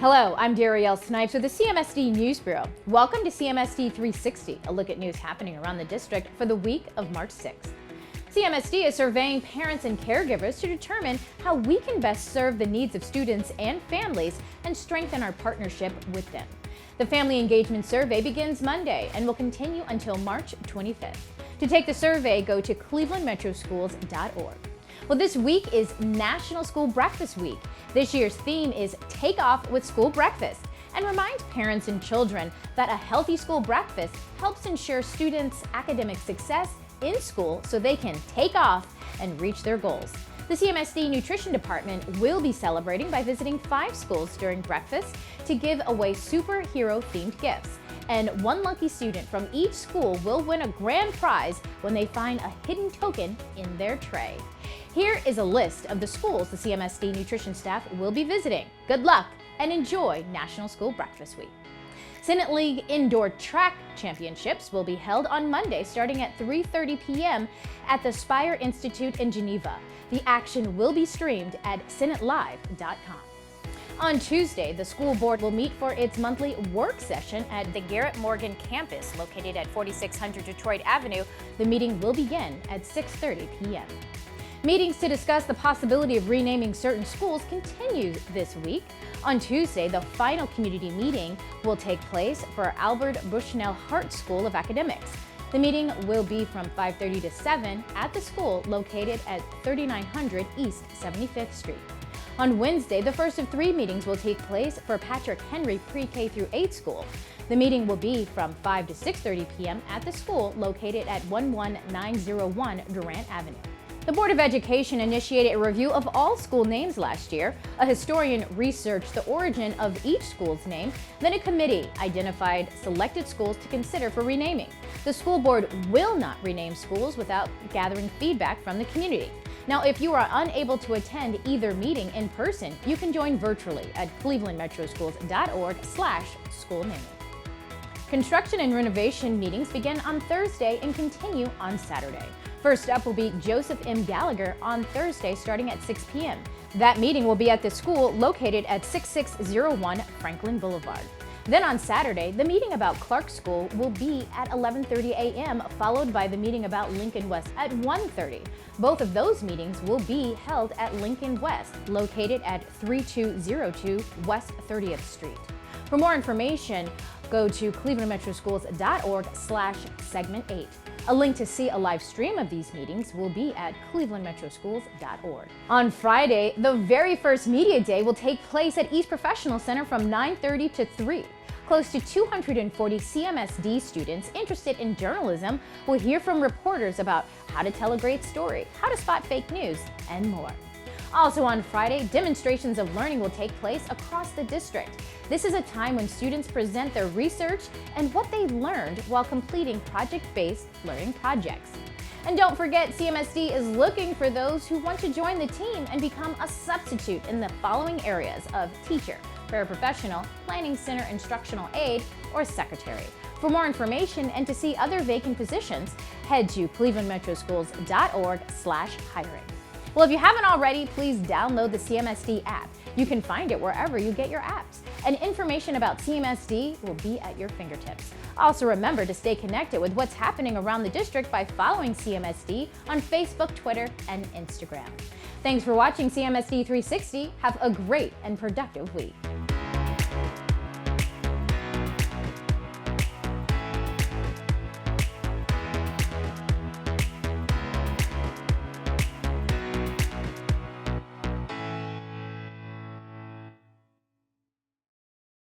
Hello, I'm Darielle Snipes with the CMSD News Bureau. Welcome to CMSD 360, a look at news happening around the district for the week of March 6th. CMSD is surveying parents and caregivers to determine how we can best serve the needs of students and families and strengthen our partnership with them. The Family Engagement Survey begins Monday and will continue until March 25th. To take the survey, go to clevelandmetroschools.org. Well, this week is National School Breakfast Week. This year's theme is Take Off with School Breakfast and reminds parents and children that a healthy school breakfast helps ensure students' academic success in school so they can take off and reach their goals. The CMSD Nutrition Department will be celebrating by visiting 5 schools during breakfast to give away superhero-themed gifts. And one lucky student from each school will win a grand prize when they find a hidden token in their tray. Here is a list of the schools the CMSD nutrition staff will be visiting. Good luck and enjoy National School Breakfast Week. Senate League Indoor Track Championships will be held on Monday starting at 3:30 p.m. at the SPIRE Institute in Geneva. The action will be streamed at senatelive.com. On Tuesday, the school board will meet for its monthly work session at the Garrett Morgan campus located at 4600 Detroit Avenue. The meeting will begin at 6:30 p.m. Meetings to discuss the possibility of renaming certain schools continue this week. On Tuesday, the final community meeting will take place for Albert Bushnell Hart School of Academics. The meeting will be from 5:30 to 7 at the school located at 3900 East 75th Street. On Wednesday, the first of 3 meetings will take place for Patrick Henry Pre-K through 8 school. The meeting will be from 5 to 6:30 p.m. at the school located at 11901 Durant Avenue. The Board of Education initiated a review of all school names last year. A historian researched the origin of each school's name. Then a committee identified selected schools to consider for renaming. The school board will not rename schools without gathering feedback from the community. Now, if you are unable to attend either meeting in person, you can join virtually at clevelandmetroschools.org/schoolnaming. Construction and renovation meetings begin on Thursday and continue on Saturday. First up will be Joseph M. Gallagher on Thursday starting at 6 p.m. That meeting will be at the school located at 6601 Franklin Boulevard. Then on Saturday, the meeting about Clark School will be at 11:30 a.m., followed by the meeting about Lincoln West at 1:30. Both of those meetings will be held at Lincoln West, located at 3202 West 30th Street. For more information, go to clevelandmetroschools.org/segment 8. A link to see a live stream of these meetings will be at clevelandmetroschools.org. On Friday, the very first Media Day will take place at East Professional Center from 9:30 to 3. Close to 240 CMSD students interested in journalism will hear from reporters about how to tell a great story, how to spot fake news, and more. Also on Friday, demonstrations of learning will take place across the district. This is a time when students present their research and what they learned while completing project-based learning projects. And don't forget, CMSD is looking for those who want to join the team and become a substitute in the following areas of teacher, paraprofessional, planning center instructional aide, or secretary. For more information and to see other vacant positions, head to clevelandmetroschools.org/hiring. Well, if you haven't already, please download the CMSD app. You can find it wherever you get your apps. And information about CMSD will be at your fingertips. Also remember to stay connected with what's happening around the district by following CMSD on Facebook, Twitter, and Instagram. Thanks for watching CMSD 360. Have a great and productive week.